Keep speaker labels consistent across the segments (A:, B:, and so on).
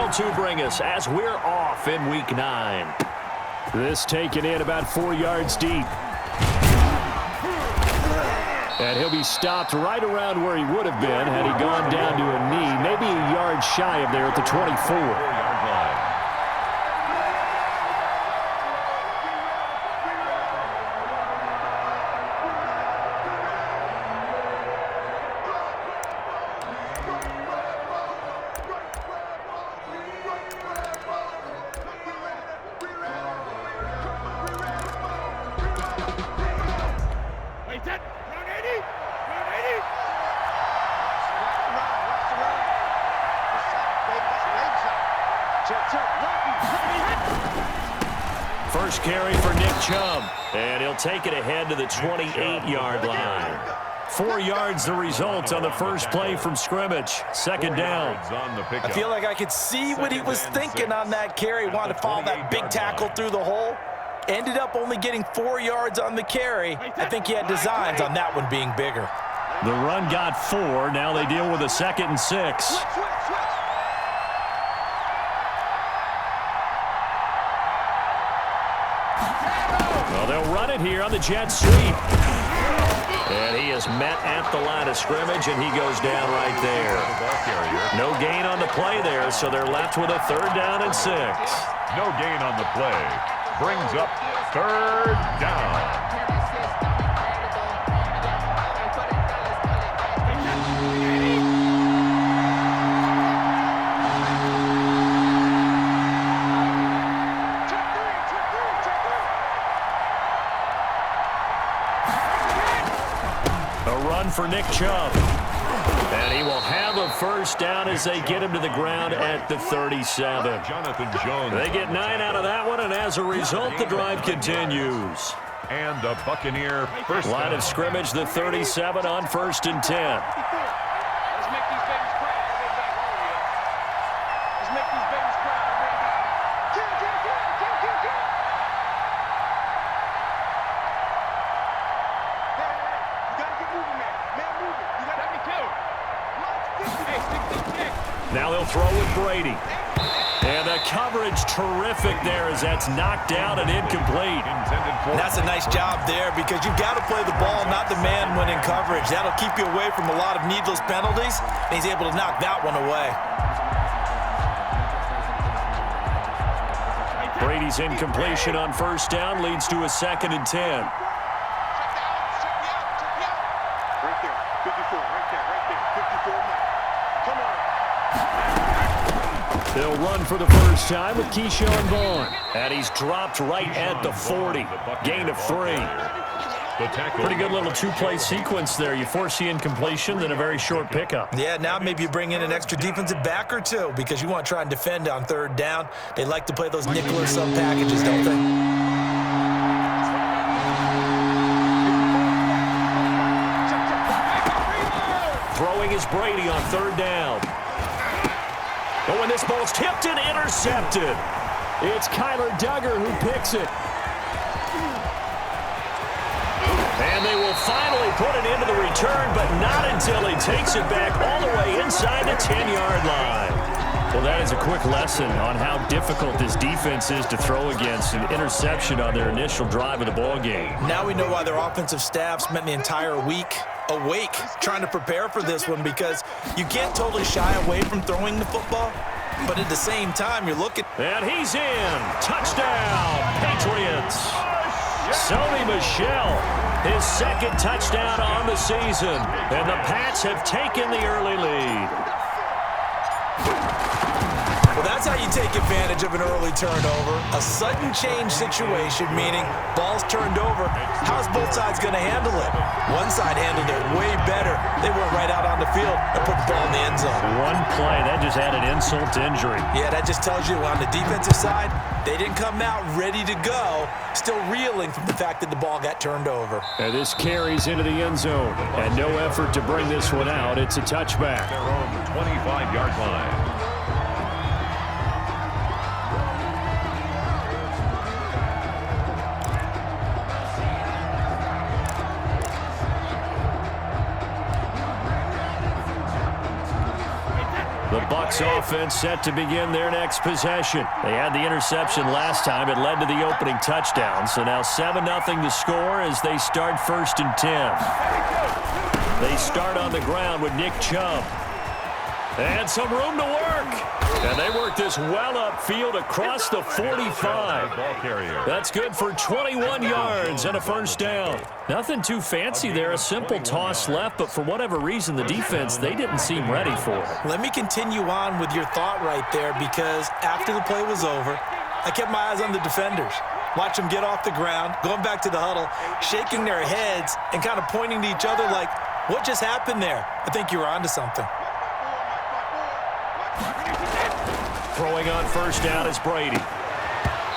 A: will to bring us as we're off in Week 9.
B: This taken in about 4 yards deep. And he'll be stopped right around where he would have been had he gone down to a knee, maybe a yard shy of there at the 24.
A: First carry for Nick Chubb, and he'll take it ahead to the 28-yard line. 4 yards the result on the first play from scrimmage. Second down.
C: I feel like I could see what he was thinking on that carry. Wanted to follow that big tackle through the hole. Ended up only getting 4 yards on the carry. I think he had designs on that one being bigger.
A: The run got 4. Now they deal with a 2nd and 6. Well, they'll run it here on the jet sweep. And he is met at the line of scrimmage, and he goes down right there. No gain on the play there, so they're left with a 3rd down and 6.
D: No gain on the play. Brings up 3rd down.
A: For Nick Chubb. And he will have a 1st down as they get him to the ground at the 37.
D: Jonathan Jones.
A: They get 9 out of that one, and as a result, the drive continues.
D: And the Buccaneer first
A: line of scrimmage, the 37 on 1st and 10. Now they'll throw with Brady. And the coverage terrific there as that's knocked down and incomplete.
C: That's a nice job there because you've got to play the ball, not the man when in coverage. That'll keep you away from a lot of needless penalties, and he's able to knock that one away.
A: Brady's incompletion on 1st down leads to a 2nd and 10. They'll run for the first time with Keyshawn Vaughn. And he's dropped right at the 40. Gain of 3. Pretty good little 2-play sequence there. You force the incompletion, then a very short pickup.
C: Yeah, now maybe you bring in an extra defensive back or two because you want to try and defend on 3rd down. They like to play those nickel or sub packages, don't they?
A: Throwing is Brady on 3rd down. Oh, and this ball's tipped and intercepted. It's Kyler Duggar who picks it. And they will finally put it into the return, but not until he takes it back all the way inside the 10-yard line. Well, that is a quick lesson on how difficult this defense is to throw against. An interception on their initial drive of the ballgame.
C: Now we know why their offensive staff spent the entire week awake trying to prepare for this one because you can't totally shy away from throwing the football, but at the same time you're looking.
A: And he's in. Touchdown, Patriots. Sony Michel, his 2nd touchdown on the season, and the Pats have taken the early lead.
C: Well, that's how you take advantage of an early turnover. A sudden change situation, meaning ball's turned over. How's both sides going to handle it? One side handled it way better. They went right out on the field and put the ball in the end zone.
A: One play, that just added insult to injury.
C: Yeah, that just tells you on the defensive side, they didn't come out ready to go, still reeling from the fact that the ball got turned over.
B: And this carries into the end zone. And no effort to bring this one out. It's a touchback.
D: Their own 25-yard line.
A: The Bucks
B: Bucks offense set to begin their next possession. They had the interception last time. It led to the opening touchdown. So now 7-0 to score as they start 1st and 10. They start on the ground with Nick Chubb. And some room to work. And they work this well upfield across the 45. That's good for 21 yards and a 1st down. Nothing too fancy there, a simple toss left, but for whatever reason, the defense, they didn't seem ready for it.
C: Let me continue on with your thought right there, because after the play was over, I kept my eyes on the defenders. Watch them get off the ground, going back to the huddle, shaking their heads and kind of pointing to each other like, what just happened there? I think you were onto something.
B: Throwing on 1st down is Brady.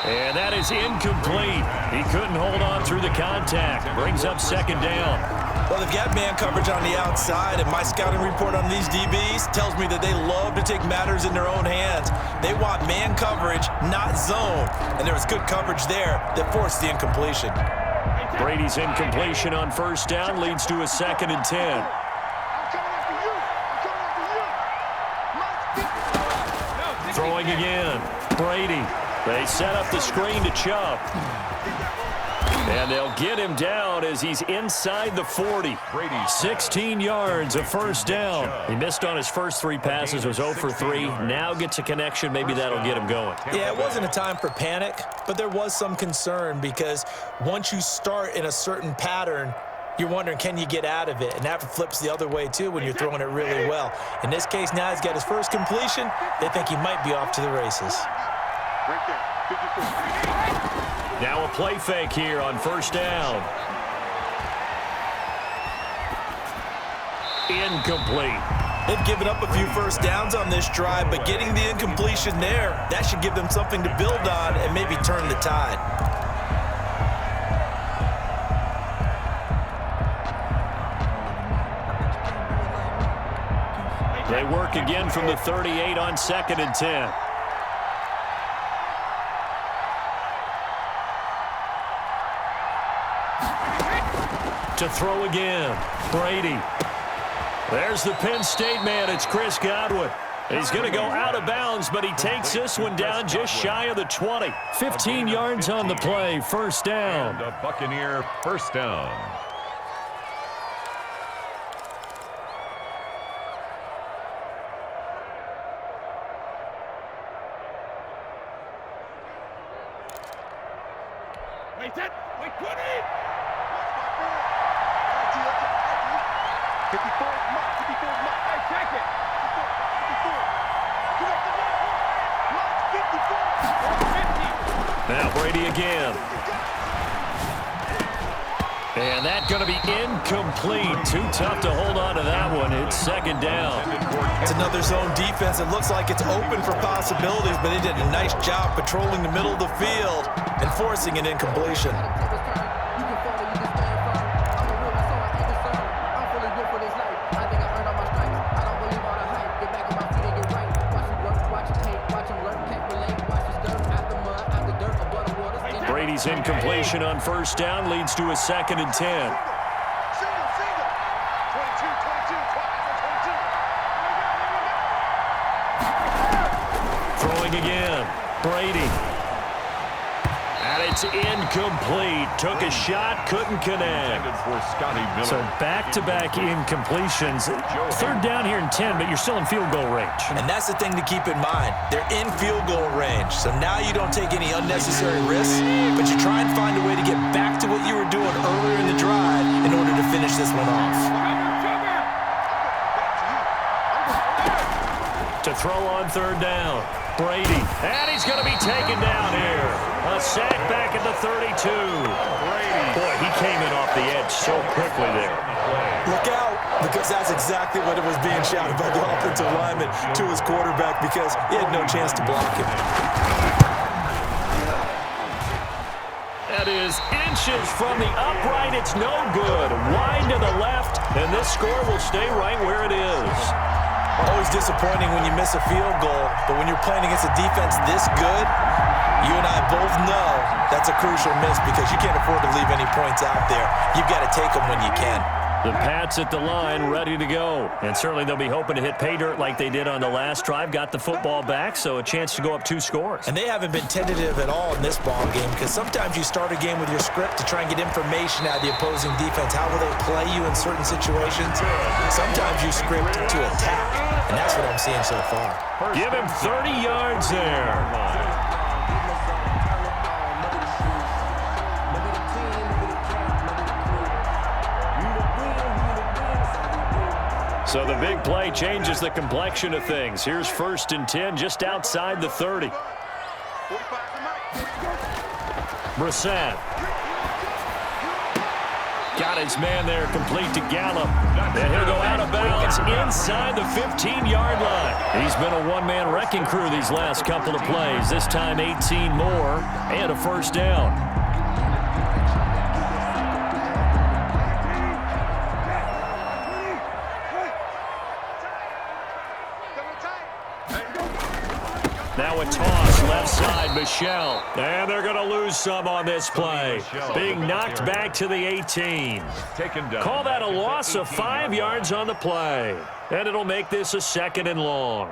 B: And that is incomplete. He couldn't hold on through the contact. Brings up 2nd down.
C: Well, they've got man coverage on the outside, and my scouting report on these DBs tells me that they love to take matters in their own hands. They want man coverage, not zone. And there was good coverage there that forced the incompletion.
B: Brady's incompletion on 1st down leads to a 2nd and 10. Throwing again. Brady. They set up the screen to Chubb. And they'll get him down as he's inside the 40. 16 yards, a 1st down. He missed on his first 3 passes, was 0 for 3. Now gets a connection. Maybe that'll get him going.
C: Yeah, it wasn't a time for panic, but there was some concern because once you start in a certain pattern, you're wondering, can you get out of it? And that flips the other way, too, when you're throwing it really well. In this case, now he's got his first completion. They think he might be off to the races.
B: Now a play fake here on 1st down. Incomplete.
C: They've given up a few 1st downs on this drive, but getting the incompletion there, that should give them something to build on and maybe turn the tide.
B: They work again from the 38 on 2nd and 10. To throw again. Brady. There's the Penn State man. It's Chris Godwin. He's going to go out of bounds, but he takes this one down just shy of the 20. 15 yards on the play. 1st down.
D: And a Buccaneer 1st down.
E: Wait, 20! 54 mark, 54 mark. Hey, check it! 54.
B: Now Brady again. And that's going to be incomplete. Too tough to hold on to that one. It's 2nd down.
C: It's another zone defense. It looks like it's open for possibilities, but they did a nice job patrolling the middle of the field and forcing an incompletion.
B: Brady's incompletion on 1st down leads to a 2nd and 10. Throwing again. Brady. And it's incomplete. Took a shot, couldn't connect. So back-to-back incompletions. 3rd down here in 10, but you're still in field goal range.
C: And that's the thing to keep in mind. They're in field goal range. So now you don't take any unnecessary risks, but you try and find a way to get back to what you were doing earlier in the drive in order to finish this one off.
B: To throw on 3rd down. Brady. And he's going to be taken down here. A sack back at the 32. Brady. Boy, he came in off the edge so quickly there.
C: Look out, because that's exactly what it was being shouted by the offensive lineman to his quarterback, because he had no chance to block him.
B: That is inches from the upright. It's no good. Wide to the left, and this score will stay right where it is.
C: Always disappointing when you miss a field goal, but when you're playing against a defense this good, you and I both know that's a crucial miss because you can't afford to leave any points out there. You've got to take them when you can.
B: The Pats at the line, ready to go. And certainly they'll be hoping to hit pay dirt like they did on the last drive. Got the football back, so a chance to go up 2 scores.
C: And they haven't been tentative at all in this ball game, because sometimes you start a game with your script to try and get information out of the opposing defense. How will they play you in certain situations? Sometimes you script to attack, and that's what I'm seeing so far.
B: Give him 30 yards there. So the big play changes the complexion of things. Here's 1st and 10 just outside the 30. Brissett. Got his man there complete to Gallup. And he'll go out of bounds inside the 15-yard line. He's been a one-man wrecking crew these last couple of plays. This time 18 more and a 1st down. Now a toss, left side, Michel. And they're going to lose some on this play. Being knocked back to the 18. Call that a loss of 5 yards on the play. And it'll make this a 2nd and long.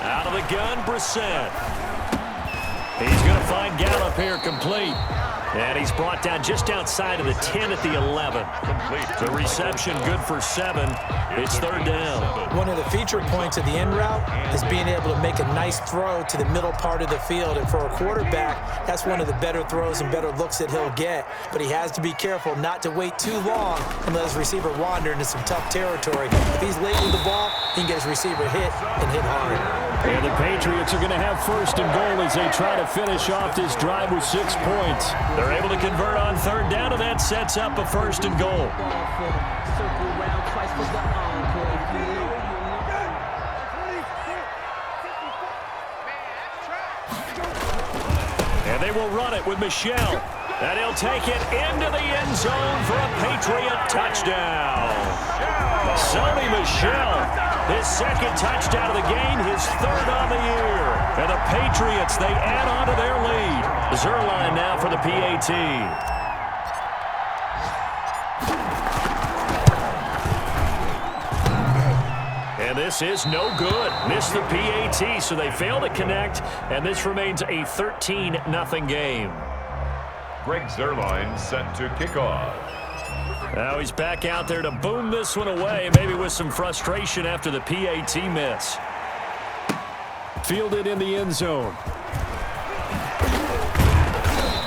B: Out of the gun, Brissett. He's going to find Gallup here complete. And he's brought down just outside of the 10 at the 11. The reception good for 7. It's 3rd down.
C: One of the feature points of the in route is being able to make a nice throw to the middle part of the field. And for a quarterback, that's one of the better throws and better looks that he'll get. But he has to be careful not to wait too long and let his receiver wander into some tough territory. If he's late with the ball, he can get his receiver hit and hit hard.
B: And the Patriots are going to have 1st and goal as they try to finish off this drive with 6 points. They're able to convert on 3rd down, and that sets up a 1st and goal. And they will run it with Michel. And he'll take it into the end zone for a Patriot touchdown. Sonny Michel, his 2nd touchdown of the game, his 3rd on the year. And the Patriots, they add on to their lead. Zerline now for the PAT. And this is no good. Missed the PAT, so they fail to connect, and this remains a 13-0 game.
D: Greg Zerline set to kick off.
B: Now he's back out there to boom this one away, maybe with some frustration after the PAT miss. Fielded in the end zone.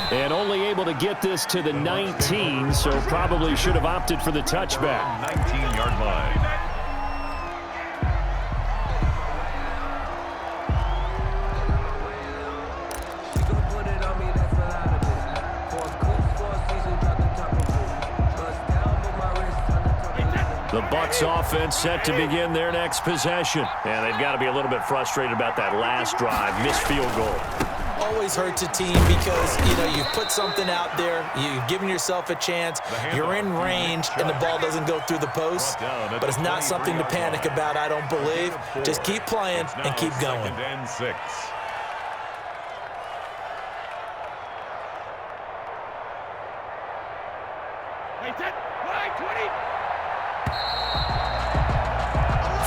B: And only able to get this to the 19, so probably should have opted for the touchback.
D: 19-yard line.
B: The Bucks offense set to begin their next possession. And they've got to be a little bit frustrated about that last drive, missed field goal.
C: Always hurts a team because, you've put something out there, you've given yourself a chance, you're in range, and the ball doesn't go through the post. But it's not something to panic about, I don't believe. Just keep playing and keep going.
D: 2nd and 6.
E: Hey,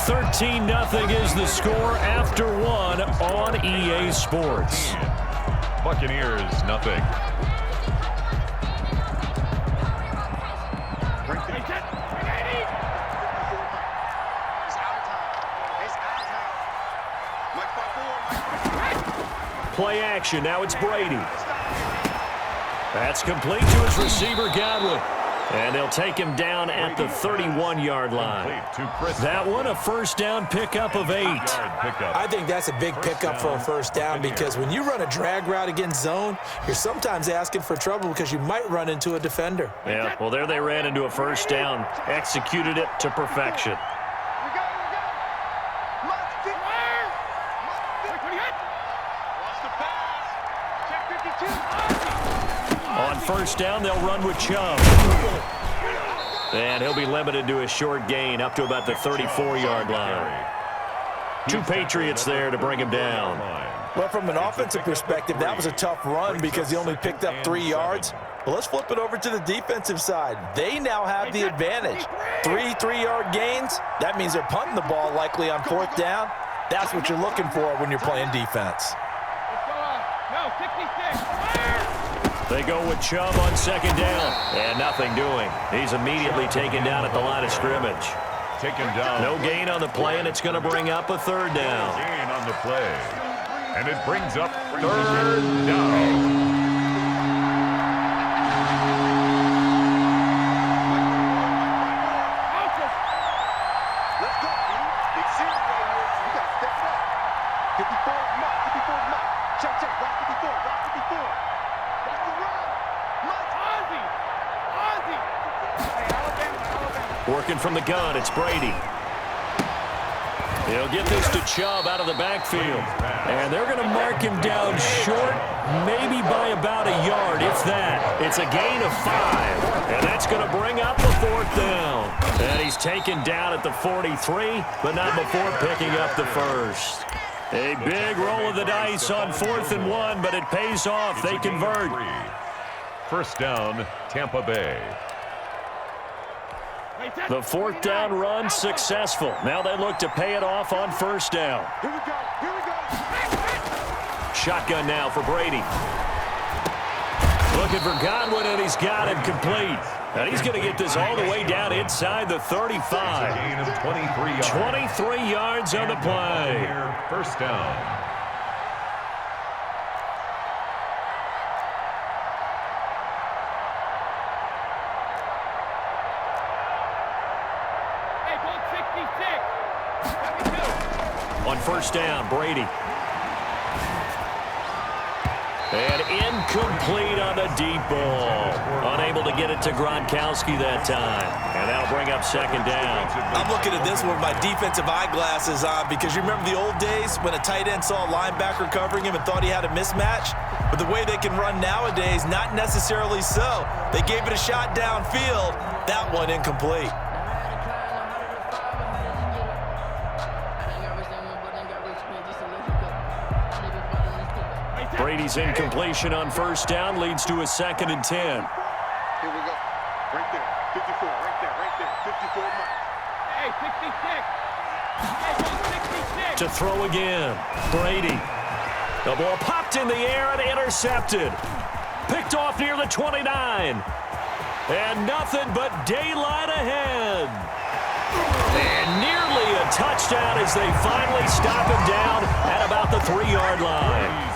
B: 13-0 is the score after 1 on EA Sports.
D: Buccaneers, nothing.
B: Play action. Now it's Brady. That's complete to his receiver, Godwin. And they'll take him down at the 31-yard line. That one, a 1st down pickup of 8.
C: I think that's a big pickup for a 1st down because when you run a drag route against zone, you're sometimes asking for trouble because you might run into a defender.
B: Yeah, well, there they ran into a 1st down. Executed it to perfection. On 1st down, they'll run with Chubb.
A: And he'll be limited to a short gain up to about the 34-yard line. 2 Patriots there to bring him down.
C: Well, from an offensive perspective, that was a tough run because he only picked up 3 yards. But let's flip it over to the defensive side. They now have the advantage. 3 3-yard gains, that means they're punting the ball likely on 4th down. That's what you're looking for when you're playing defense.
E: No, 66.
A: They go with Chubb on 2nd down. And nothing doing. He's immediately taken down at the line of scrimmage.
D: Taken down.
A: No gain on the play, and it's going to bring up a 3rd down.
D: Gain on the play. And it brings up 3rd down.
A: Working from the gun, it's Brady. He'll get this to Chubb out of the backfield. And they're going to mark him down short, maybe by about a yard, if that. It's a gain of 5. And that's going to bring up the 4th down. And he's taken down at the 43, but not before picking up the 1st. A big roll of the dice on 4th and 1, but it pays off. They convert.
D: 1st down, Tampa Bay.
A: The 4th down run successful. Now they look to pay it off on 1st down.
E: Here we go. Here we go.
A: Shotgun now for Brady. Looking for Godwin, and he's got him complete. And he's going to get this all the way down inside the 35.
D: Gain of 23 yards.
A: 23 yards on the play.
D: 1st down.
A: On 1st down, Brady. And incomplete on the deep ball. Unable to get it to Gronkowski that time. And that'll bring up 2nd down.
C: I'm looking at this one with my defensive eyeglasses on because you remember the old days when a tight end saw a linebacker covering him and thought he had a mismatch? But the way they can run nowadays, not necessarily so. They gave it a shot downfield. That one incomplete.
A: Brady's incompletion on 1st down leads to a 2nd and 10.
E: Here we go. Right there. 54. Right there. Right there. 54 mark. Hey, 66. Hey, 66.
A: To throw again. Brady. The ball popped in the air and intercepted. Picked off near the 29. And nothing but daylight ahead. And nearly a touchdown as they finally stop him down at about the 3-yard line.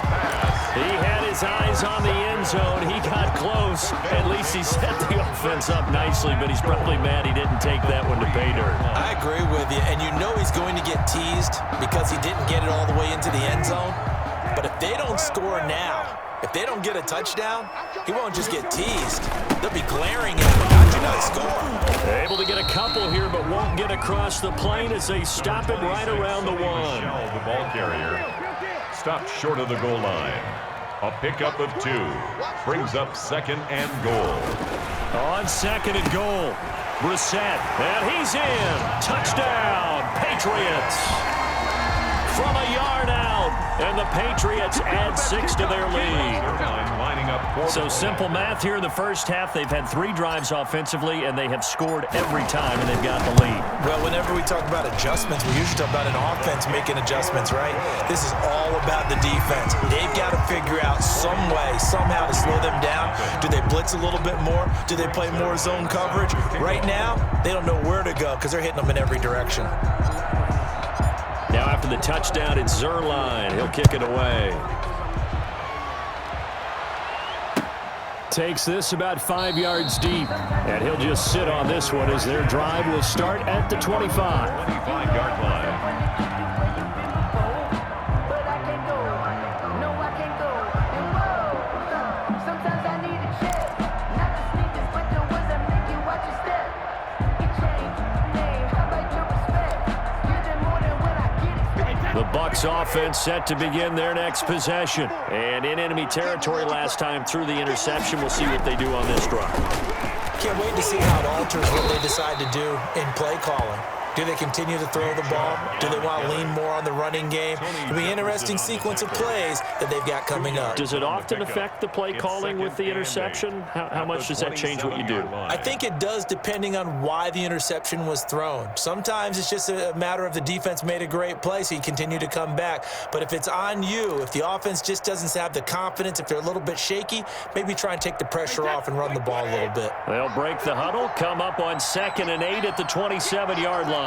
A: He had his eyes on the end zone. He got close. At least he set the offense up nicely, but he's probably mad he didn't take that one to pay dirt.
C: I agree with you, and you know he's going to get teased because he didn't get it all the way into the end zone. But if they don't score now, if they don't get a touchdown, he won't just get teased. They'll be glaring at him. How'd you not score?
A: Able to get a couple here, but won't get across the plane as they stop it right around the 1.
D: The ball carrier stopped short of the goal line. A pickup of 2 brings up 2nd and goal.
A: On 2nd and goal, Brissett, and he's in. Touchdown, Patriots. From a yard out, and the Patriots add 6 to their lead.
D: Lining up
A: So simple math here in the 1st half. They've had 3 drives offensively, and they have scored every time, and they've got the lead.
C: Well, whenever we talk about adjustments, we usually talk about an offense making adjustments, right? This is all about the defense. They've got to figure out some way, somehow to slow them down. Do they blitz a little bit more? Do they play more zone coverage? Right now, they don't know where to go because they're hitting them in every direction.
A: Now after the touchdown, it's Zerline. He'll kick it away. Takes this about 5 yards deep, and he'll just sit on this one as their drive will start at the 25.
D: 25-yard line.
A: The
B: Bucks offense set to begin their next possession. And in enemy territory last time through the interception. We'll see what they do on this drive.
C: Can't wait to see how it alters what they decide to do in play calling. Do they continue to throw the ball? Do they want to lean more on the running game? It'll be an interesting sequence of plays that they've got coming up.
B: Does it often affect the play calling with the interception? How much does that change what you do?
C: I think it does, depending on why the interception was thrown. Sometimes it's just a matter of the defense made a great play, so you continue to come back. But if it's on you, if the offense just doesn't have the confidence, if they're a little bit shaky, maybe try and take the pressure off and run the ball a little bit.
B: They'll break the huddle, come up on 2nd and 8 at the 27-yard line.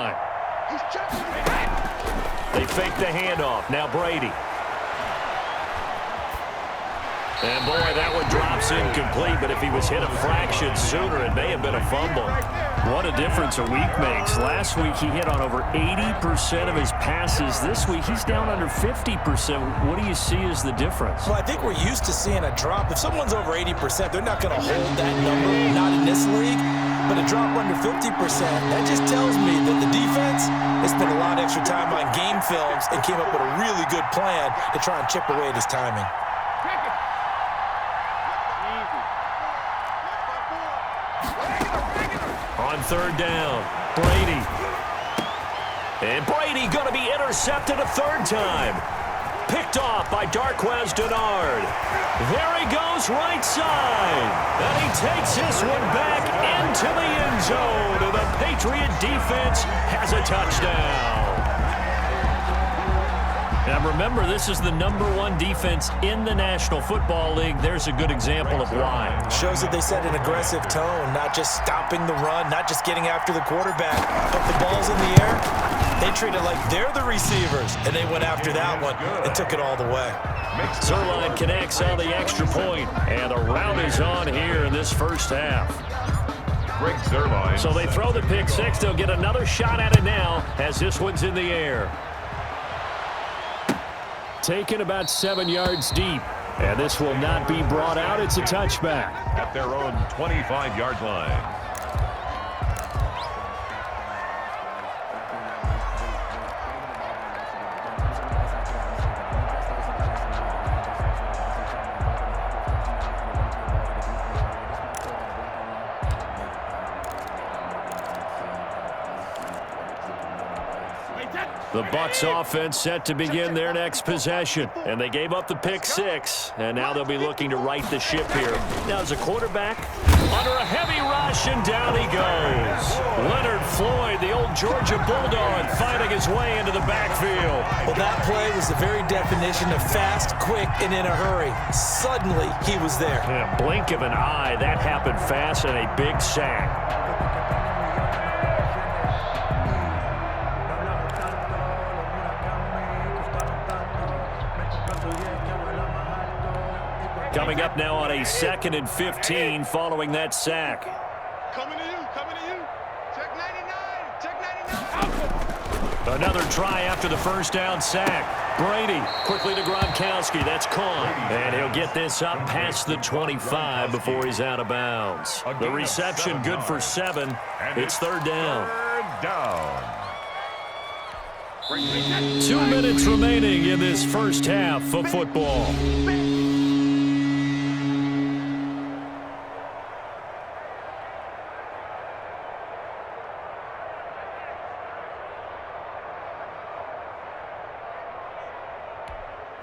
B: They fake the handoff. Now Brady. And boy, that one drops incomplete, but if he was hit a fraction sooner, it may have been a fumble. What a difference a week makes. Last week, he hit on over 80% of his passes. This week, he's down under 50%. What do you see as the difference?
C: Well, I think we're used to seeing a drop. If someone's over 80%, they're not going to hold that number, not in this league. But a drop under 50%, that just tells me that the defense has spent a lot of extra time on game films and came up with a really good plan to try and chip away at his timing.
B: On 3rd down, Brady. And Brady going to be intercepted a 3rd time. Picked off by Darqueze Dennard. There he goes right side. And he takes this one back into the end zone. And the Patriot defense has a touchdown. Now remember, this is the #1 defense in the National Football League. There's a good example of why.
C: Shows that they set an aggressive tone, not just stopping the run, not just getting after the quarterback, but the ball's in the air. They treat it like they're the receivers, and they went after that one and took it all the way.
B: Zerline connects on the extra point, and the rout is on here in this first half. So they throw the pick six. They'll get another shot at it now as this one's in the air. Taken about 7 yards deep. And this will not be brought out. It's a touchback.
D: At their own 25-yard line.
B: The Bucks offense set to begin their next possession. And they gave up the pick six. And now they'll be looking to right the ship here. Now as a quarterback, under a heavy rush, and down he goes. Leonard Floyd, the old Georgia Bulldog, fighting his way into the backfield.
C: Well, that play was the very definition of fast, quick, and in a hurry. Suddenly, he was there.
B: In a blink of an eye, that happened fast, and a big sack. Coming up now on a 2nd and 15 following that sack.
E: Coming to you, coming to you. Check 99, check 99.
B: Another try after the first down sack. Brady quickly to Gronkowski. That's caught. And he'll get this up past the 25 before he's out of bounds. The reception good for 7. It's 3rd down. 2 minutes remaining in this first half of football.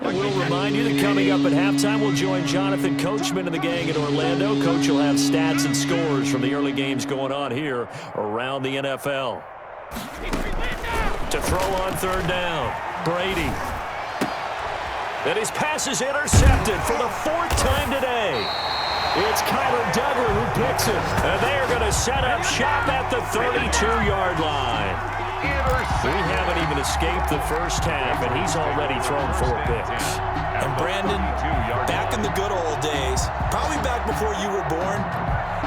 B: We'll remind you that coming up at halftime, we'll join Jonathan Coachman and the gang in Orlando. Coach will have stats and scores from the early games going on here around the NFL. To throw on 3rd down, Brady. And his pass is intercepted for the 4th time today. It's Kyler Duggar who picks it. And they're going to set up shop at the 32-yard line. We haven't even escaped the first half, and he's already thrown 4 picks.
C: And Brandon, back in the good old days, probably back before you were born,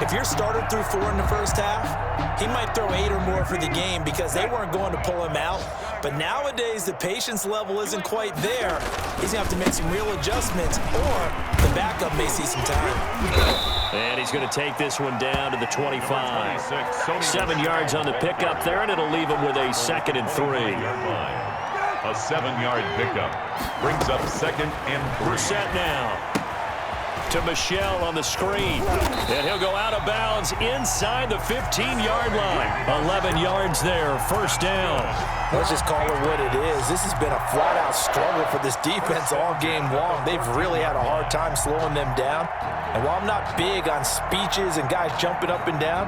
C: if your starter threw 4 in the first half, he might throw 8 or more for the game because they weren't going to pull him out. But nowadays, the patience level isn't quite there. He's going to have to make some real adjustments, or the backup may see some time.
B: And he's going to take this one down to the 25. 7 yards on the pickup there, and it'll leave him with a 2nd and 3.
D: A 7-yard pickup. Brings up 2nd and 3.
B: Brissett now to Michel on the screen. And he'll go out of bounds inside the 15-yard line. 11 yards there, first down.
C: Let's just call it what it is. This has been a flat-out struggle for this defense all game long. They've really had a hard time slowing them down. And while I'm not big on speeches and guys jumping up and down,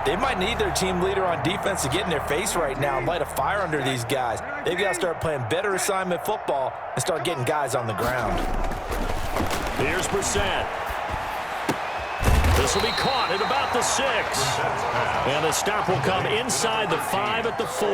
C: they might need their team leader on defense to get in their face right now and light a fire under these guys. They've got to start playing better assignment football and start getting guys on the ground.
B: Here's Brissett. This will be caught at about the 6. And the stop will come inside the 5 at the 4.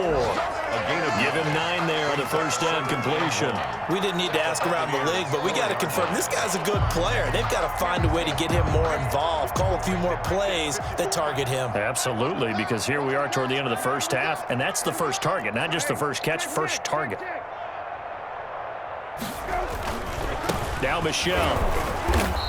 B: Give him 9 there on the first down completion.
C: We didn't need to ask around the league, but we got to confirm this guy's a good player. They've got to find a way to get him more involved, call a few more plays that target him.
B: Absolutely, because here we are toward the end of the first half, and that's the first target, not just the first catch, first target. Now Michel.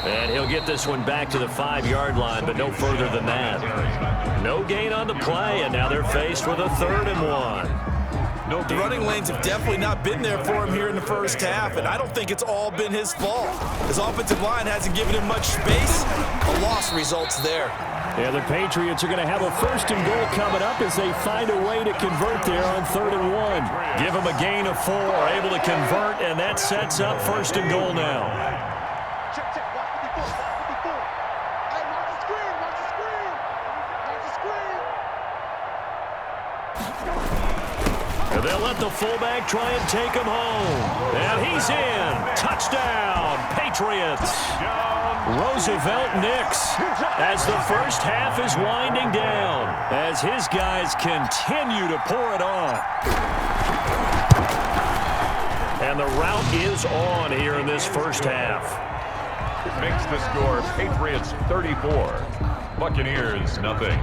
B: And he'll get this one back to the 5-yard line, but no further than that. No gain on the play, and now they're faced with a 3rd and 1.
C: The running lanes have definitely not been there for him here in the first half, and I don't think it's all been his fault. His offensive line hasn't given him much space. A loss results there.
B: Yeah, the Patriots are going to have a 1st and goal coming up as they find a way to convert there on 3rd and 1. Give them a gain of 4, able to convert, and that sets up 1st and goal now. And they'll let the fullback try and take him home. And he's in. Touchdown, Patriots. Roosevelt Nix as the first half is winding down as his guys continue to pour it on. And the rout is on here in this first half.
D: Makes the score Patriots 34, Buccaneers nothing.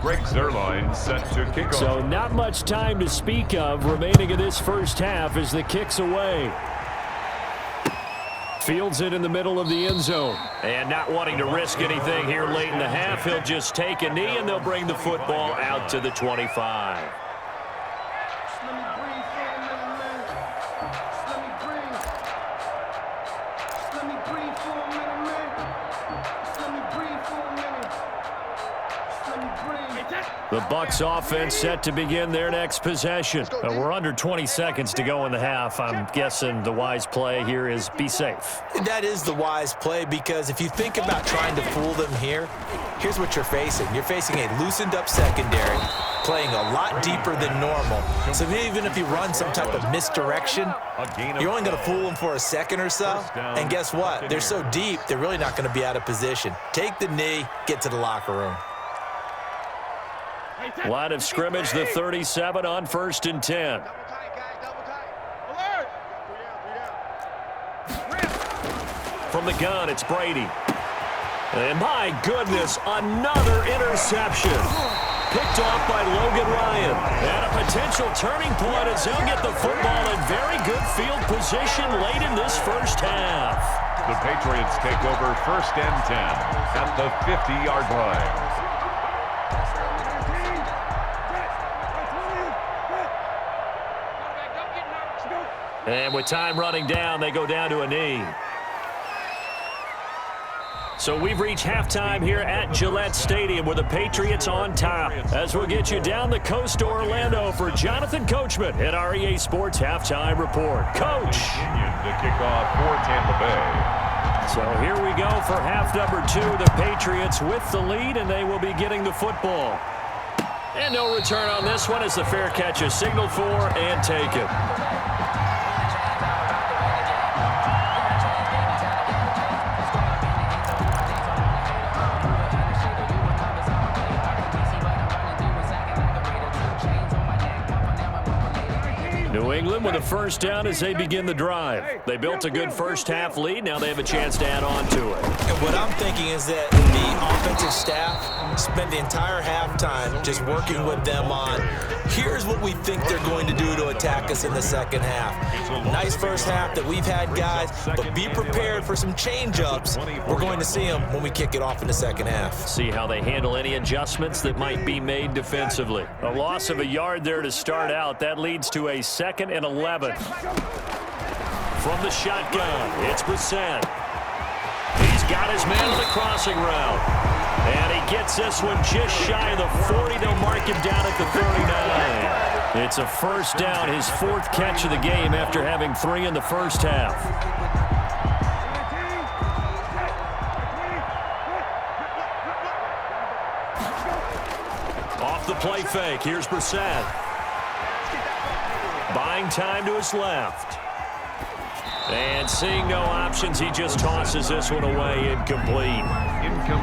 D: Greg Zuerlein set to kick off.
B: So not much time to speak of remaining in this first half as the kick's away. Fields it in the middle of the end zone. And not wanting to risk anything here late in the half, he'll just take a knee and they'll bring the football out to the 25. The Bucks offense set to begin their next possession. We're under 20 seconds to go in the half. I'm guessing the wise play here is be safe.
C: That is the wise play because if you think about trying to fool them here, here's what you're facing. You're facing a loosened up secondary, playing a lot deeper than normal. So even if you run some type of misdirection, you're only going to fool them for a second or so. And guess what? They're so deep, they're really not going to be out of position. Take the knee, get to the locker room.
B: Line of scrimmage, the 37 on 1st and 10. From the gun, it's Brady. And my goodness, another interception. Picked off by Logan Ryan. And a potential turning point as he'll get the football in very good field position late in this first half.
D: The Patriots take over 1st and 10 at the 50-yard line.
B: And with time running down, they go down to a knee. So we've reached halftime here at Gillette Stadium with the Patriots on top. As we'll get you down the coast to Orlando for Jonathan Coachman at our EA Sports Halftime Report. Coach.
D: To kick off for Tampa Bay.
B: So here we go for half number 2. The Patriots with the lead, and they will be getting the football. And no return on this one as the fair catch is signaled for and taken. New England them with a first down as they begin the drive. They built a good first-half lead. Now they have a chance to add on to it.
C: And what I'm thinking is that the offensive staff spent the entire halftime just working with them on, here's what we think they're going to do to attack us in the second half. Nice first half that we've had, guys, but be prepared for some change-ups. We're going to see them when we kick it off in the second half.
B: See how they handle any adjustments that might be made defensively. A loss of a yard there to start out. That leads to a 2nd and 11. From the shotgun, it's Brissett. He's got his man on the crossing route. And he gets this one just shy of the 40. They'll mark him down at the 39. It's a first down, his 4th catch of the game after having 3 in the first half. Off the play fake, here's Brissett. Buying time to his left. And seeing no options, he just tosses this one away, incomplete.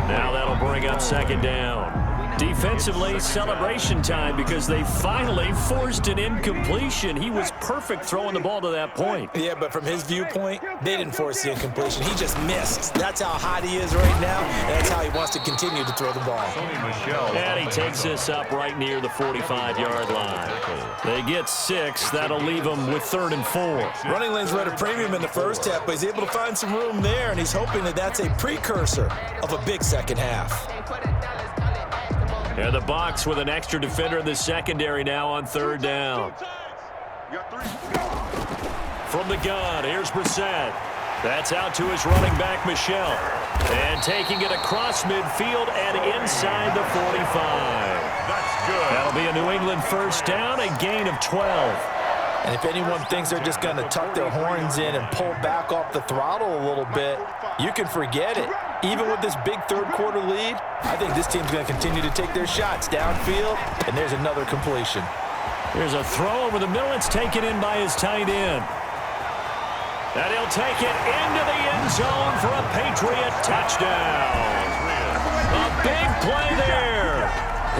B: Now that'll bring up 2nd down. Defensively, celebration time because they finally forced an incompletion. He was perfect throwing the ball to that point.
C: Yeah, but from his viewpoint, they didn't force the incompletion. He just missed. That's how hot he is right now, and that's how he wants to continue to throw the ball.
B: And he takes this up right near the 45-yard line. They get 6. That'll leave them with 3rd and 4.
C: Running lanes were at a premium in the first half, but he's able to find some room there, and he's hoping that that's a precursor of a big second half.
B: And the Bucks with an extra defender in the secondary now on 3rd down. From the gun, here's Brissett. That's out to his running back, Michel. And taking it across midfield and inside the 45.
D: That's good.
B: That'll be a New England first down, a gain of 12.
C: And if anyone thinks they're just going to tuck their horns in and pull back off the throttle a little bit, you can forget it. Even with this big third-quarter lead, I think this team's going to continue to take their shots downfield, and there's another completion.
B: Here's a throw over the middle. It's taken in by his tight end. And he'll take it into the end zone for a Patriot touchdown. A big play there.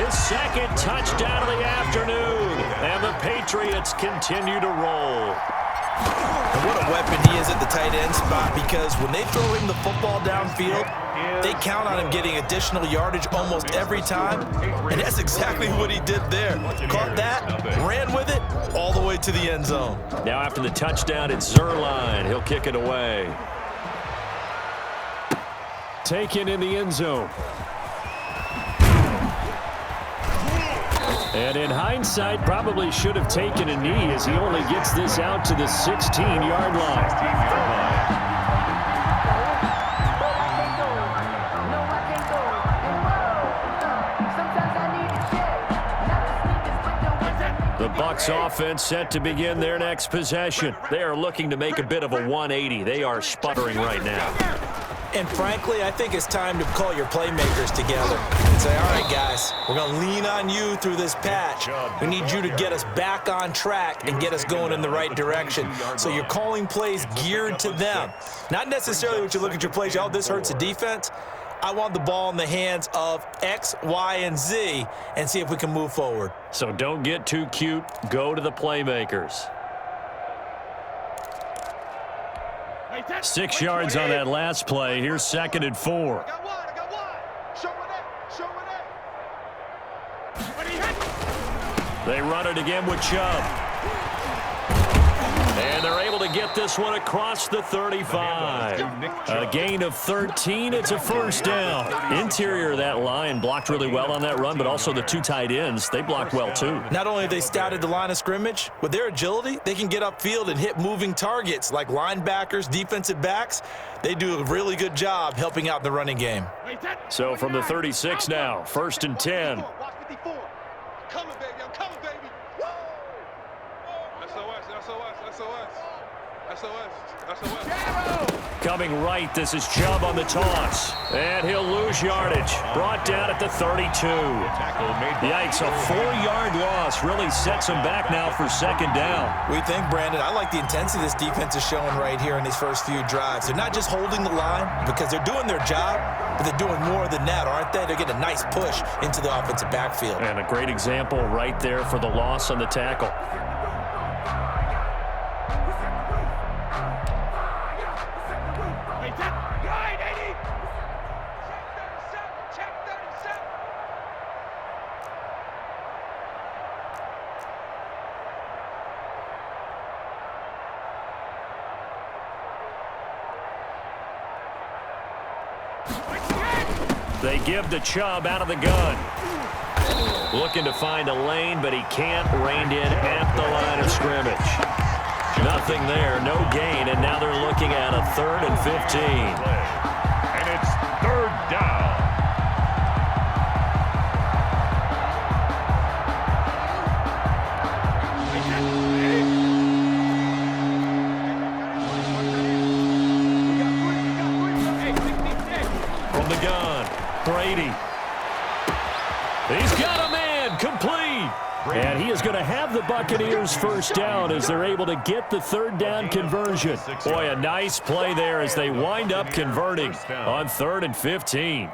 B: His 2nd touchdown of the afternoon. And the Patriots continue to roll.
C: And what a weapon he is at the tight end spot, because when they throw him the football downfield, they count on him getting additional yardage almost every time. And that's exactly what he did there. Caught that, ran with it, all the way to the end zone.
B: Now after the touchdown, it's Zerline. He'll kick it away. Taken in the end zone. And in hindsight, probably should have taken a knee as he only gets this out to the 16-yard line. The Bucks offense set to begin their next possession. They are looking to make a bit of a 180. They are sputtering right now.
C: And frankly, I think it's time to call your playmakers together and say, all right, guys, we're going to lean on you through this patch. We need you to get us back on track and get us going in the right direction. So you're calling plays geared to them. Not necessarily what you look at your plays, oh, this hurts the defense. I want the ball in the hands of X, Y, and Z and see if we can move forward.
B: So don't get too cute. Go to the playmakers. 6 yards on that last play. Here's 2nd and 4. They run it again with Chubb. And they're able to get this one across the 35. A gain of 13. It's a first down. Interior of that line blocked really well on that run, but also the 2 tight ends, they blocked well too.
C: Not only have they scouted the line of scrimmage, with their agility, they can get upfield and hit moving targets like linebackers, defensive backs. They do a really good job helping out the running game.
B: So from the 36 now, 1st and 10. Coming right, this is Chubb on the toss. And he'll lose yardage. Brought down at the 32. Yikes, a 4-yard loss really sets him back now for 2nd down.
C: We think, Brandon, I like the intensity this defense is showing right here in these first few drives. They're not just holding the line because they're doing their job, but they're doing more than that, aren't they? They're getting a nice push into the offensive backfield.
B: And a great example right there for the loss on the tackle. They give to Chubb out of the gun. Looking to find a lane, but he can't. Reined in at the line of scrimmage. Nothing there, no gain, and now they're looking at a 3rd and 15.
D: And it's 3rd down.
B: From the gun, Brady. He's got a man, complete. And he is going to have the Buccaneers first down as they're able to get the 3rd down conversion. Boy, a nice play there as they wind up converting on 3rd and 15.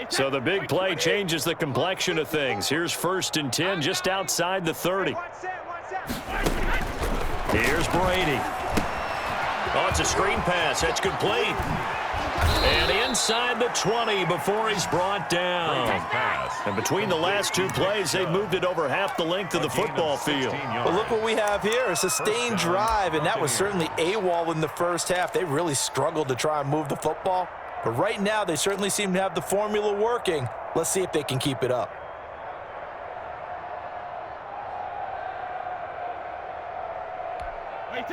B: So the big play changes the complexion of things. Here's 1st and 10 just outside the 30. Here's Brady. Oh, it's a screen pass. That's complete. And inside the 20 before he's brought down. And between the last 2 plays, they've moved it over half the length of the football field.
C: Well, look what we have here, a sustained drive, and that was certainly AWOL in the first half. They really struggled to try and move the football. But right now, they certainly seem to have the formula working. Let's see if they can keep it up.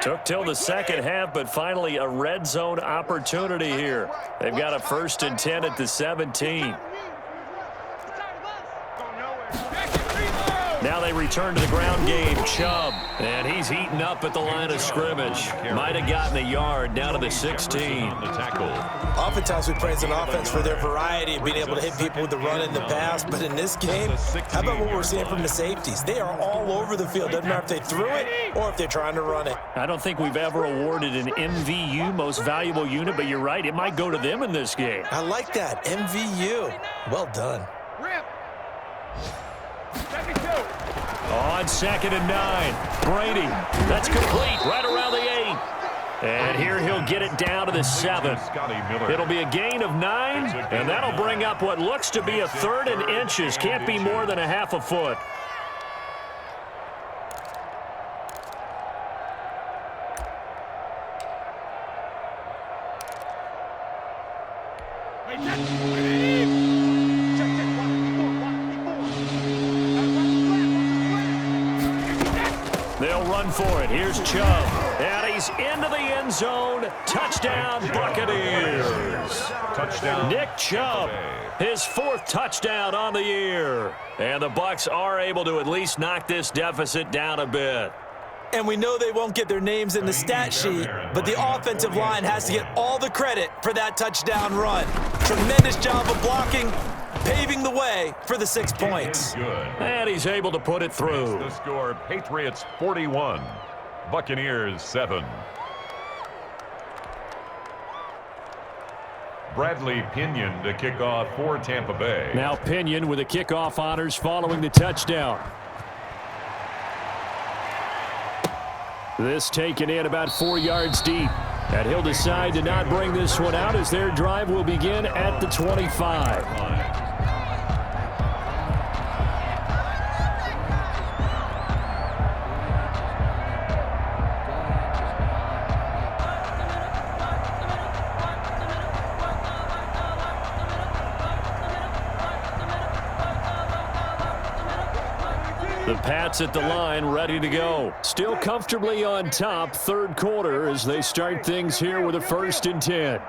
B: Took till the second half, but finally a red zone opportunity here. They've got a 1st and 10 at the 17. Now they return to the ground game. Chubb, and he's eaten up at the line of scrimmage. Might have gotten a yard down to the 16.
C: Oftentimes we praise an offense for their variety of being able to hit people with the run and the pass, but in this game, how about what we're seeing from the safeties? They are all over the field. Doesn't matter if they threw it or if they're trying to run it.
B: I don't think we've ever awarded an MVU, most valuable unit, but you're right, it might go to them in this game.
C: I like that, MVU. Well done.
B: On 2nd and 9, Brady. That's complete right around the 8. And here he'll get it down to the 7. It'll be a gain of 9, and that'll bring up what looks to be a 3rd and inches. Can't be more than a half a foot. They'll run for it. Here's Chubb. And he's into the end zone. Touchdown, Buccaneers.
D: Touchdown.
B: Nick Chubb, his 4th touchdown on the year. And the Bucs are able to at least knock this deficit down a bit.
C: And we know they won't get their names in the stat sheet, but the offensive line has to get all the credit for that touchdown run. Tremendous job of blocking, paving the way for the 6 points.
B: And he's able to put it through.
D: The score, Patriots 41, Buccaneers 7. Bradley Pinion to kick off for Tampa Bay.
B: Now Pinion with the kickoff honors following the touchdown. This taken in about 4 yards deep. And he'll decide to not bring this one out as their drive will begin at the 25. The Pats at the line, ready to go. Still comfortably on top, 3rd quarter as they start things here with a 1st and 10.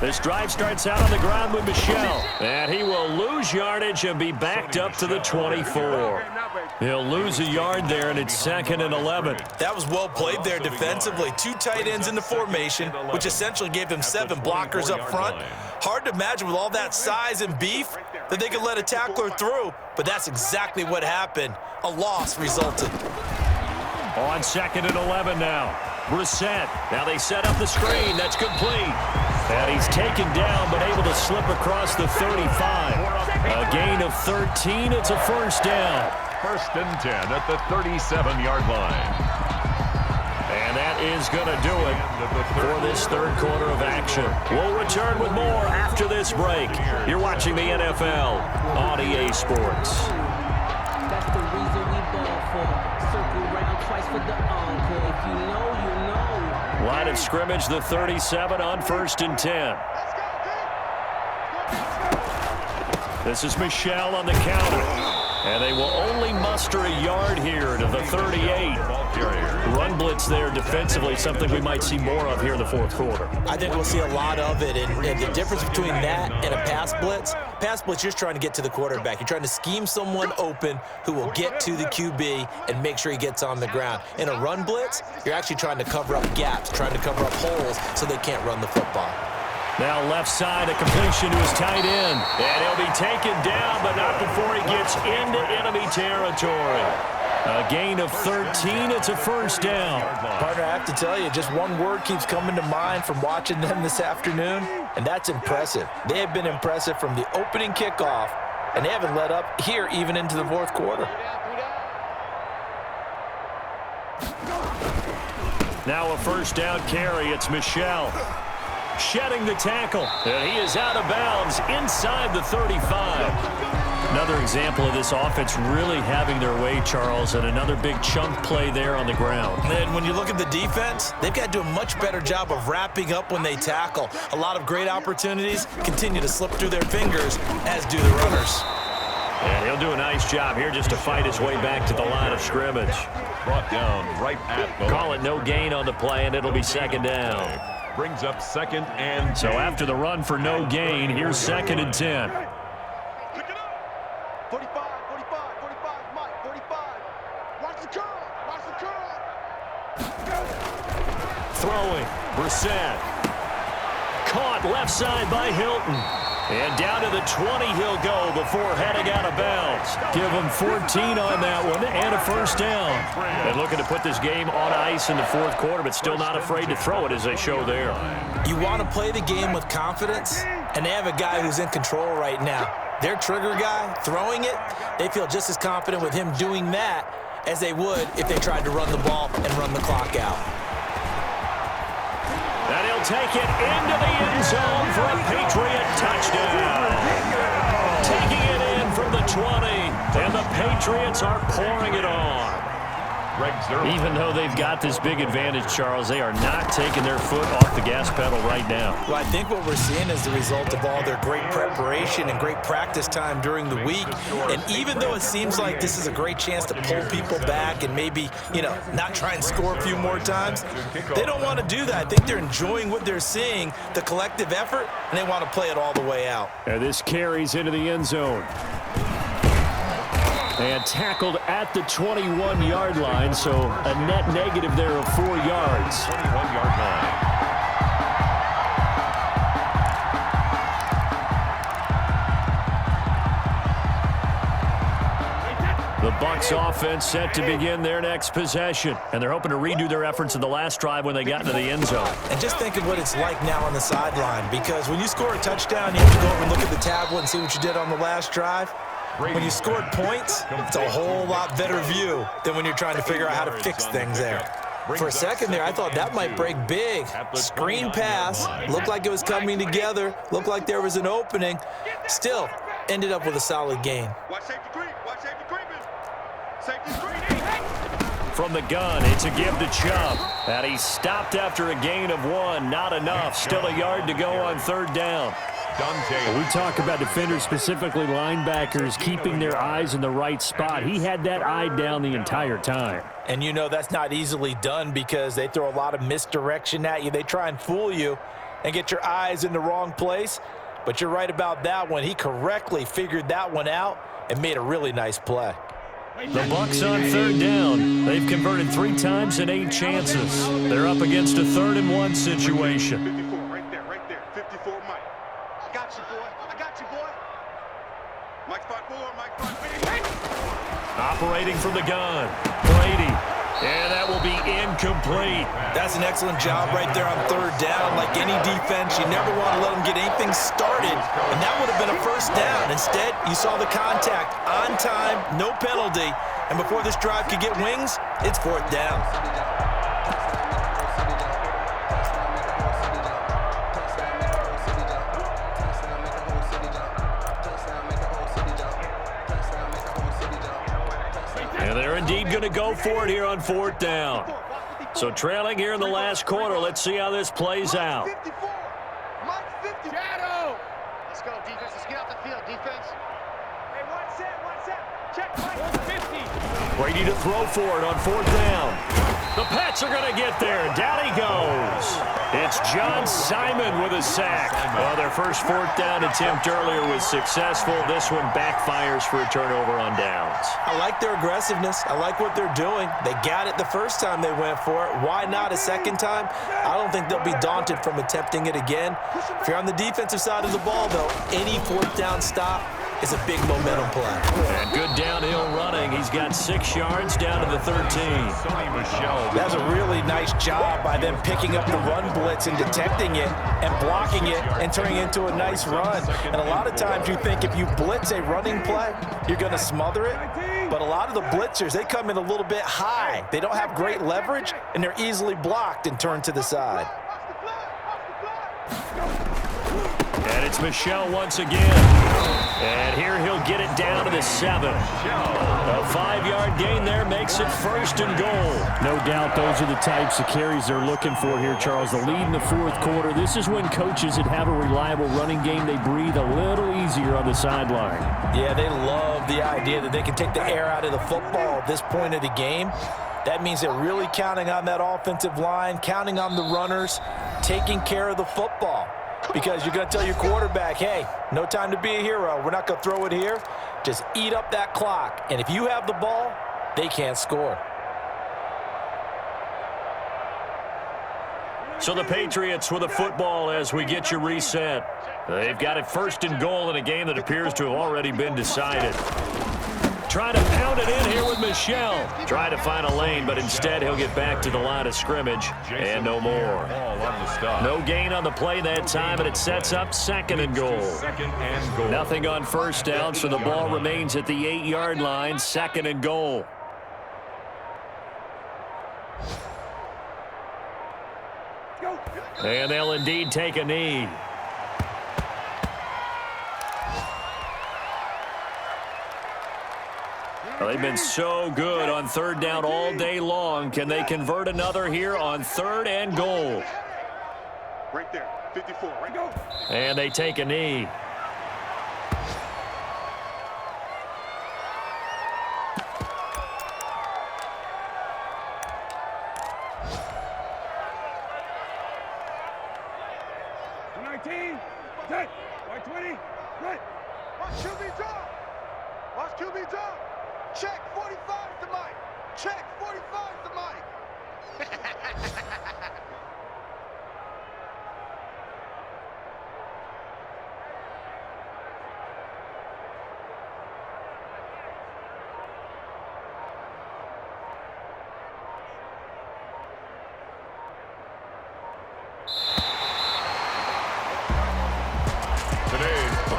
B: This drive starts out on the ground with Michel, and he will lose yardage and be backed up to the 24. He'll lose a yard there, and it's 2nd and 11.
C: That was well played there defensively. 2 tight ends in the formation, which essentially gave them 7 blockers up front. Hard to imagine with all that size and beef that they could let a tackler through, but that's exactly what happened. A loss resulted.
B: On 2nd and 11 now. Brissett. Now they set up the screen. That's complete. And he's taken down, but able to slip across the 35. A gain of 13. It's a 1st down.
D: 1st and 10 at the 37-yard line.
B: And that is going to do it for this 3rd quarter of action. We'll return with more after this break. You're watching the NFL on EA Sports.
F: That's the reason we ball for. Circle round twice. That's for the encore. If you know, you know.
B: Line of scrimmage, the 37 on 1st and 10. This is Michelle on the counter. And they will only muster a yard here to the 38. Run blitz there defensively, something we might see more of here in the 4th quarter.
C: I think we'll see a lot of it. And the difference between that and a pass blitz, you're just trying to get to the quarterback. You're trying to scheme someone open who will get to the QB and make sure he gets on the ground. In a run blitz, you're actually trying to cover up gaps, trying to cover up holes so they can't run the football.
B: Now left side, a completion to his tight end.
A: And he'll be taken down, but not before he gets into enemy territory.
B: A gain of 13. It's a 1st down.
C: Partner, I have to tell you, just one word keeps coming to mind from watching them this afternoon, and that's impressive. They have been impressive from the opening kickoff, and they haven't let up here even into the 4th quarter.
B: Now a 1st down carry. It's Michelle. Shedding the tackle.
A: And he is out of bounds inside the 35.
B: Another example of this offense really having their way, Charles, and another big chunk play there on the ground.
C: And when you look at the defense, they've got to do a much better job of wrapping up when they tackle. A lot of great opportunities continue to slip through their fingers, as do the runners.
A: And he'll do a nice job here just to fight his way back to the line of scrimmage.
D: Brought down right at the
A: Call it no gain on the play, and it'll be 2nd down.
D: Brings up 2nd and 10.
B: So after the run for no gain, here's 2nd and 10.
E: 45, 45, Mike, 45. Watch the curl, watch the curl.
A: Throwing, Brissett. Caught left side by Hilton. And down to the 20 he'll go before heading out of bounds.
B: Give him 14 on that one and a 1st down.
A: And looking to put this game on ice in the 4th quarter, but still not afraid to throw it as they show there.
C: You want to play the game with confidence, and they have a guy who's in control right now. Their trigger guy, throwing it, they feel just as confident with him doing that as they would if they tried to run the ball and run the clock out.
A: And he'll take it into the end zone for a Patriot touchdown. Taking it in from the 20, and the Patriots are pouring it on.
B: Even though they've got this big advantage, Charles, they are not taking their foot off the gas pedal right now.
C: Well, I think what we're seeing is the result of all their great preparation and great practice time during the week. And even though it seems like this is a great chance to pull people back and maybe, not try and score a few more times, they don't want to do that. I think they're enjoying what they're seeing, the collective effort, and they want to play it all the way out.
B: And this carries into the end zone. And tackled at the 21-yard line, so a net negative there of 4 yards.
D: 21-yard line.
B: The Bucks offense set to begin their next possession, and they're hoping to redo their efforts in the last drive when they got into the end zone.
C: And just think of what it's like now on the sideline, because when you score a touchdown, you have to go over and look at the tablet and see what you did on the last drive. When you scored points, it's a whole lot better view than when you're trying to figure out how to fix things there. For a second there, I thought that might break big. Screen pass, looked like it was coming together, looked like there was an opening. Still, ended up with a solid gain.
E: Watch safety green, watch safety green. Safety green.
B: From the gun, it's a give to Chubb. And he stopped after a gain of 1. Not enough. Still a yard to go on 3rd down. We talk about defenders, specifically linebackers, keeping their eyes in the right spot. He had that eye down the entire time.
C: And that's not easily done because they throw a lot of misdirection at you. They try and fool you and get your eyes in the wrong place. But you're right about that one. He correctly figured that one out and made a really nice play.
B: The Bucks on 3rd down. They've converted 3 times in 8 chances. They're up against a 3rd and 1 situation.
E: 54, right there. 54, Mike. I got you, boy. Mike spot 4, Mike spot 3.
B: Operating from the gun, Brady. And that will be incomplete.
C: That's an excellent job right there on 3rd down. Like any defense, you never want to let them get anything started, and that would have been a 1st down. Instead, you saw the contact on time, no penalty, and before this drive could get wings, it's 4th down.
B: indeed going to go for it here on 4th down. So trailing here in the last quarter. Let's see how this plays out.
E: Shadow. Let's go, defense. Let's get out the field, defense. Hey, one set. Check, Mike. 50.
B: Brady to throw for it on 4th down. The Pats are going to get there. Down he goes. It's John Simon with a sack. Well, their first 4th down attempt earlier was successful. This one backfires for a turnover on downs.
C: I like their aggressiveness. I like what they're doing. They got it the first time they went for it. Why not a second time? I don't think they'll be daunted from attempting it again. If you're on the defensive side of the ball, though, any 4th down stop is a big momentum play.
B: And good downhill running. He's got 6 yards down to the 13.
C: That's a really nice job by them picking up the run blitz and detecting it and blocking it and turning it into a nice run. And a lot of times you think if you blitz a running play, you're going to smother it. But a lot of the blitzers, they come in a little bit high. They don't have great leverage, and they're easily blocked and turned to the side.
B: And it's Michel once again. And here he'll get it down to the 7. A 5-yard gain there makes it 1st and goal.
A: No doubt those are the types of carries they're looking for here, Charles. The lead in the 4th quarter. This is when coaches that have a reliable running game, they breathe a little easier on the sideline.
C: Yeah, they love the idea that they can take the air out of the football at this point of the game. That means they're really counting on that offensive line, counting on the runners, taking care of the football. Because you're going to tell your quarterback, hey, no time to be a hero. We're not going to throw it here. Just eat up that clock. And if you have the ball, they can't score.
B: So the Patriots with a football as we get you reset. They've got it 1st and goal in a game that appears to have already been decided. Trying to pound it in here with Michel. Trying to find a lane, but instead he'll get back to the line of scrimmage and no more. No gain on the play that time, and it sets up 2nd and goal. Nothing on 1st down, so the ball remains at the 8-yard line, 2nd and goal. And they'll indeed take a knee. Well, they've been so good on 3rd down all day long. Can they convert another here on 3rd and goal?
E: Right there, 54, right go.
B: And they take a knee.
E: Set. Right 20. Right. Watch QB drop. Watch QB drop. Check 45 to Mike. Check 45 to Mike.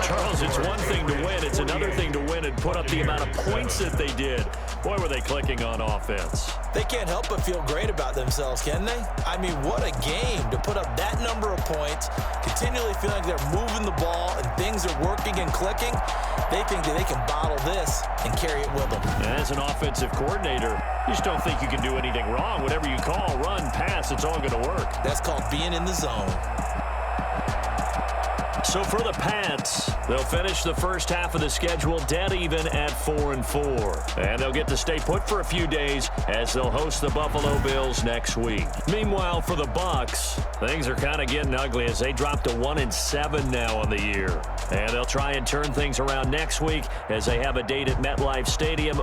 B: Charles, it's one thing to win. It's another thing to win and put up the amount of points that they did. Boy, were they clicking on offense.
C: They can't help but feel great about themselves, can they? I mean, what a game to put up that number of points, continually feeling like they're moving the ball and things are working and clicking. They think that they can bottle this and carry it with them.
B: As an offensive coordinator, you just don't think you can do anything wrong. Whatever you call, run, pass, it's all going to work.
C: That's called being in the zone.
B: So for the Pats, they'll finish the first half of the schedule dead even at 4-4. And they'll get to stay put for a few days as they'll host the Buffalo Bills next week. Meanwhile, for the Bucks, things are kind of getting ugly as they drop to 1-7 now on the year. And they'll try and turn things around next week as they have a date at MetLife Stadium.